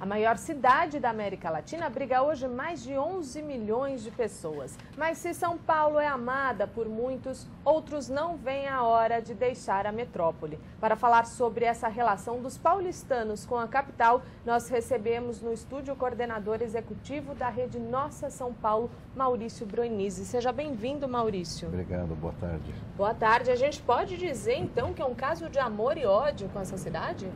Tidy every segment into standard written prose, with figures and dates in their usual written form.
A maior cidade da América Latina abriga hoje mais de 11 milhões de pessoas. Mas se São Paulo é amada por muitos, outros não veem a hora de deixar a metrópole. Para falar sobre essa relação dos paulistanos com a capital, nós recebemos no estúdio o coordenador executivo da Rede Nossa São Paulo, Maurício Broinizzi. Seja bem-vindo, Maurício. Obrigado, boa tarde. Boa tarde. A gente pode dizer, então, que é um caso de amor e ódio com essa cidade?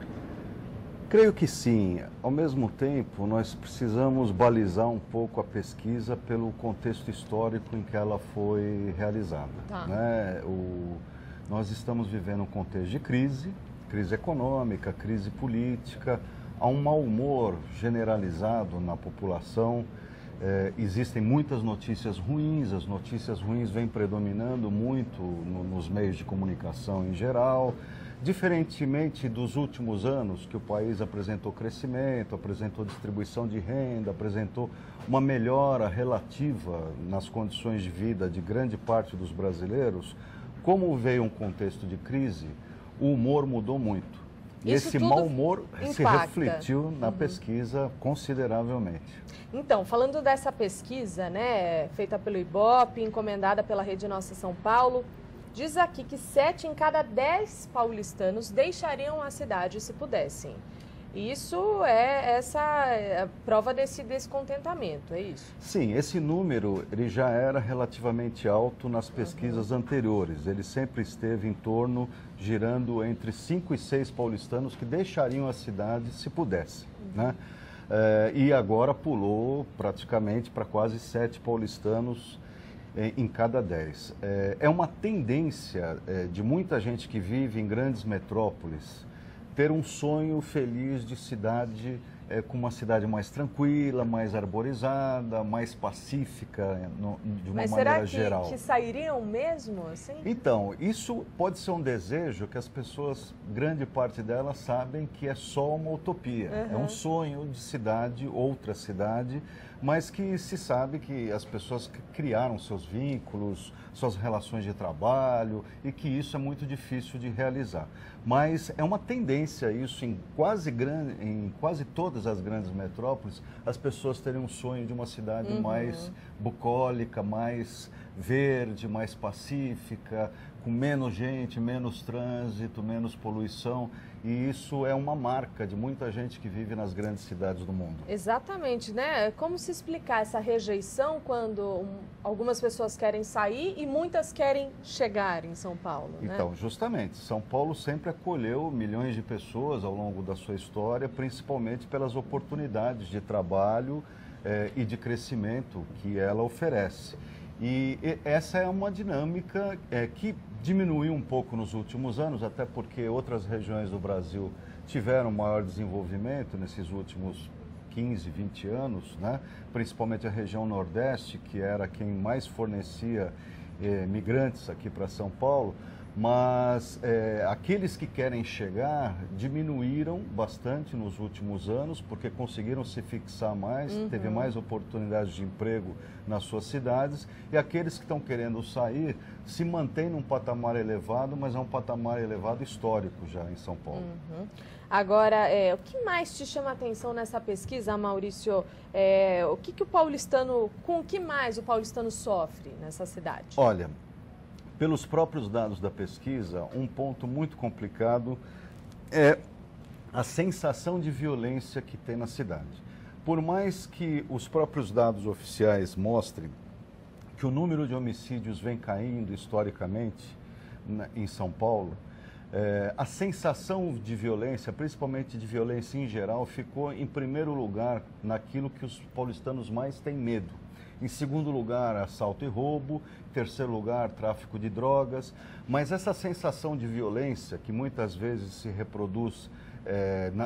Creio que sim. Ao mesmo tempo, nós precisamos balizar um pouco a pesquisa pelo contexto histórico em que ela foi realizada. Tá. Nós estamos vivendo um contexto de crise econômica, crise política, há um mau humor generalizado na população. Existem muitas notícias ruins, as notícias ruins vêm predominando muito nos meios de comunicação em geral. Diferentemente dos últimos anos, que o país apresentou crescimento, apresentou distribuição de renda, apresentou uma melhora relativa nas condições de vida de grande parte dos brasileiros, como veio um contexto de crise, o humor mudou muito. E esse mau humor se refletiu na pesquisa consideravelmente. Então, falando dessa pesquisa, né, feita pelo Ibope, encomendada pela Rede Nossa São Paulo, diz aqui que 7 em cada 10 paulistanos deixariam a cidade se pudessem. Isso é a prova desse descontentamento, é isso? Sim, esse número ele já era relativamente alto nas pesquisas anteriores. Ele sempre esteve em torno, girando entre 5 e 6 paulistanos que deixariam a cidade se pudessem, né? E agora pulou praticamente para quase 7 paulistanos em cada 10. É uma tendência de muita gente que vive em grandes metrópoles ter um sonho feliz de cidade, com uma cidade mais tranquila, mais arborizada, mais pacífica, de uma maneira geral. Mas será que sairiam mesmo assim? Então, isso pode ser um desejo que as pessoas, grande parte delas, sabem que é só uma utopia. É um sonho de cidade, outra cidade, mas que se sabe que as pessoas criaram seus vínculos, suas relações de trabalho e que isso é muito difícil de realizar. Mas é uma tendência isso em quase todas as grandes metrópoles, as pessoas terem um sonho de uma cidade mais bucólica, mais verde, mais pacífica, com menos gente, menos trânsito, menos poluição. E isso é uma marca de muita gente que vive nas grandes cidades do mundo. Exatamente, né? Como se explicar essa rejeição quando algumas pessoas querem sair e muitas querem chegar em São Paulo, né? Então, justamente, São Paulo sempre acolheu milhões de pessoas ao longo da sua história, principalmente pelas oportunidades de trabalho e de crescimento que ela oferece. E essa é uma dinâmica que diminuiu um pouco nos últimos anos, até porque outras regiões do Brasil tiveram maior desenvolvimento nesses últimos 15, 20 anos, né? Principalmente a região Nordeste, que era quem mais fornecia migrantes aqui para São Paulo. Mas aqueles que querem chegar diminuíram bastante nos últimos anos, porque conseguiram se fixar mais, teve mais oportunidades de emprego nas suas cidades, e aqueles que estão querendo sair se mantêm num patamar elevado, mas é um patamar elevado histórico já em São Paulo. Agora, o que mais te chama a atenção nessa pesquisa, Maurício? Com o que mais o paulistano sofre nessa cidade? Olha, pelos próprios dados da pesquisa, um ponto muito complicado é a sensação de violência que tem na cidade. Por mais que os próprios dados oficiais mostrem que o número de homicídios vem caindo historicamente em São Paulo, a sensação de violência, principalmente de violência em geral, ficou em primeiro lugar naquilo que os paulistanos mais têm medo. Em segundo lugar, assalto e roubo. Em terceiro lugar, tráfico de drogas. Mas essa sensação de violência, que muitas vezes se reproduz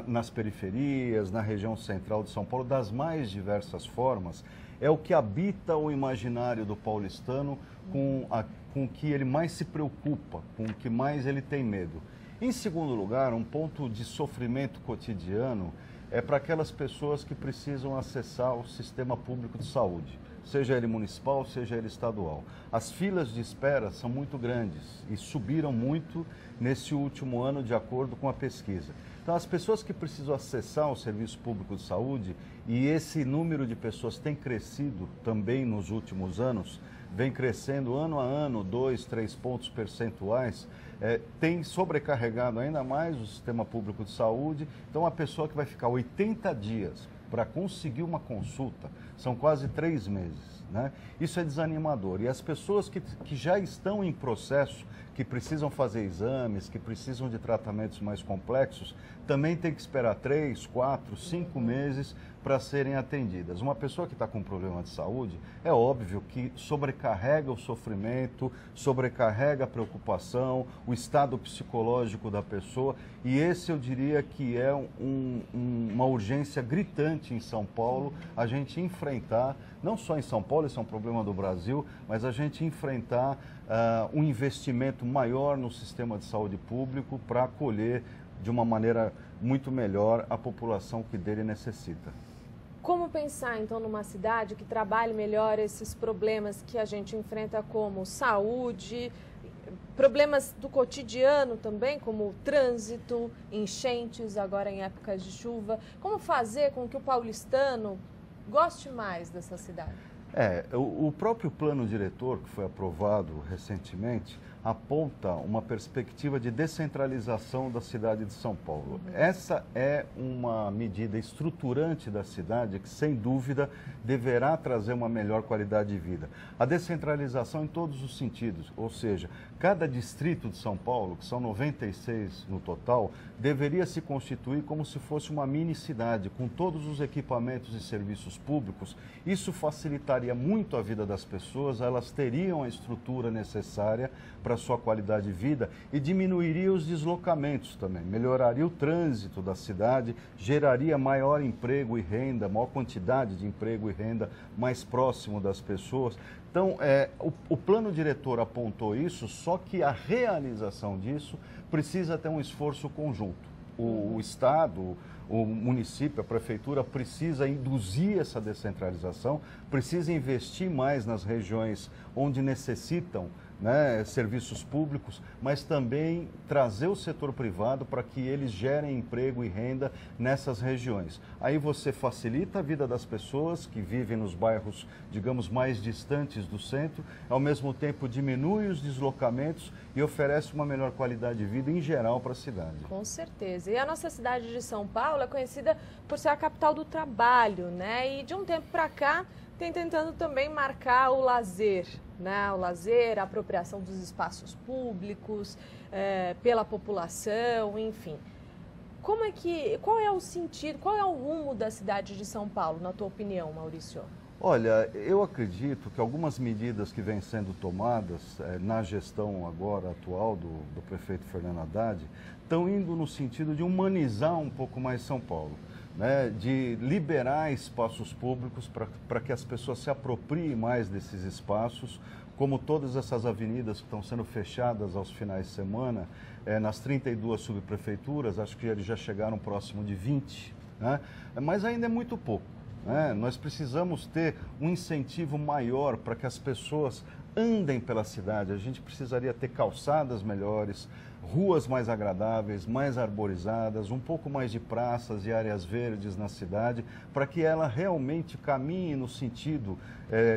nas periferias, na região central de São Paulo, das mais diversas formas, é o que habita o imaginário do paulistano, com o que ele mais se preocupa, com o que mais ele tem medo. Em segundo lugar, um ponto de sofrimento cotidiano é para aquelas pessoas que precisam acessar o sistema público de saúde, seja ele municipal, seja ele estadual. As filas de espera são muito grandes e subiram muito nesse último ano, de acordo com a pesquisa. Então, as pessoas que precisam acessar o serviço público de saúde, e esse número de pessoas tem crescido também nos últimos anos, vem crescendo ano a ano, 2, 3 pontos percentuais, tem sobrecarregado ainda mais o sistema público de saúde. Então, a pessoa que vai ficar 80 dias para conseguir uma consulta, são quase 3 meses, né? Isso é desanimador. E as pessoas que já estão em processo, que precisam fazer exames, que precisam de tratamentos mais complexos, também tem que esperar 3, 4, 5 meses para serem atendidas. Uma pessoa que está com problema de saúde, é óbvio que sobrecarrega o sofrimento, sobrecarrega a preocupação, o estado psicológico da pessoa, e esse eu diria que é uma urgência gritante em São Paulo, a gente enfrentar, não só em São Paulo, esse é um problema do Brasil, mas a gente enfrentar um investimento maior no sistema de saúde público para acolher de uma maneira muito melhor a população que dele necessita. Como pensar, então, numa cidade que trabalhe melhor esses problemas que a gente enfrenta, como saúde, problemas do cotidiano também, como trânsito, enchentes, agora em épocas de chuva? Como fazer com que o paulistano goste mais dessa cidade? O próprio plano diretor, que foi aprovado recentemente, aponta uma perspectiva de descentralização da cidade de São Paulo. Essa é uma medida estruturante da cidade que, sem dúvida, deverá trazer uma melhor qualidade de vida. A descentralização em todos os sentidos, ou seja, cada distrito de São Paulo, que são 96 no total, deveria se constituir como se fosse uma mini cidade, com todos os equipamentos e serviços públicos. Isso facilitaria muito a vida das pessoas, elas teriam a estrutura necessária para a sua qualidade de vida e diminuiria os deslocamentos também, melhoraria o trânsito da cidade, geraria maior emprego e renda, maior quantidade de emprego e renda mais próximo das pessoas. Então, o plano diretor apontou isso, só que a realização disso precisa ter um esforço conjunto. O Estado, o município, a prefeitura precisa induzir essa descentralização, precisa investir mais nas regiões onde necessitam, né, serviços públicos, mas também trazer o setor privado para que eles gerem emprego e renda nessas regiões. Aí você facilita a vida das pessoas que vivem nos bairros, digamos, mais distantes do centro, ao mesmo tempo diminui os deslocamentos e oferece uma melhor qualidade de vida em geral para a cidade. Com certeza. E a nossa cidade de São Paulo é conhecida por ser a capital do trabalho, né? E de um tempo para cá tem tentando também marcar o lazer, né? O lazer, a apropriação dos espaços públicos pela população, enfim. Qual é o sentido, qual é o rumo da cidade de São Paulo, na tua opinião, Maurício? Olha, eu acredito que algumas medidas que vêm sendo tomadas na gestão agora atual do prefeito Fernando Haddad estão indo no sentido de humanizar um pouco mais São Paulo, né? De liberar espaços públicos para que as pessoas se apropriem mais desses espaços, como todas essas avenidas que estão sendo fechadas aos finais de semana, nas 32 subprefeituras, acho que eles já chegaram próximo de 20, né? Mas ainda é muito pouco. Nós precisamos ter um incentivo maior para que as pessoas andem pela cidade. A gente precisaria ter calçadas melhores, ruas mais agradáveis, mais arborizadas, um pouco mais de praças e áreas verdes na cidade, para que ela realmente caminhe no sentido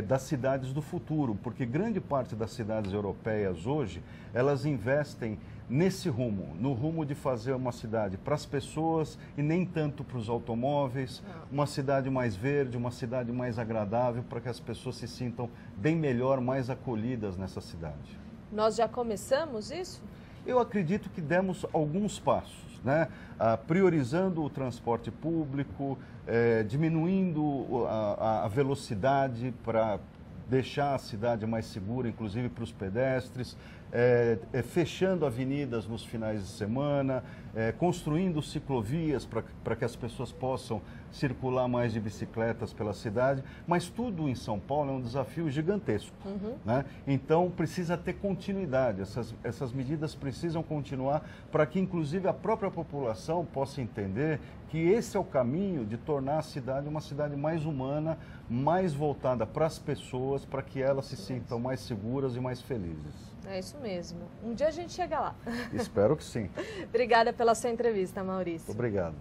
das cidades do futuro, porque grande parte das cidades europeias hoje, elas investem nesse rumo, no rumo de fazer uma cidade para as pessoas e nem tanto para os automóveis, uma cidade mais verde, uma cidade mais agradável, para que as pessoas se sintam bem melhor, mais acolhidas nessa cidade. Nós já começamos isso? Eu acredito que demos alguns passos, né? Priorizando o transporte público, diminuindo a velocidade para deixar a cidade mais segura, inclusive para os pedestres, fechando avenidas nos finais de semana, construindo ciclovias para que as pessoas possam circular mais de bicicletas pela cidade, mas tudo em São Paulo é um desafio gigantesco, né? Então precisa ter continuidade, essas medidas precisam continuar para que inclusive a própria população possa entender que esse é o caminho de tornar a cidade uma cidade mais humana, mais voltada para as pessoas, para que elas se sintam mais seguras e mais felizes. É isso mesmo. Um dia a gente chega lá. Espero que sim. Obrigada pela sua entrevista, Maurício. Obrigado.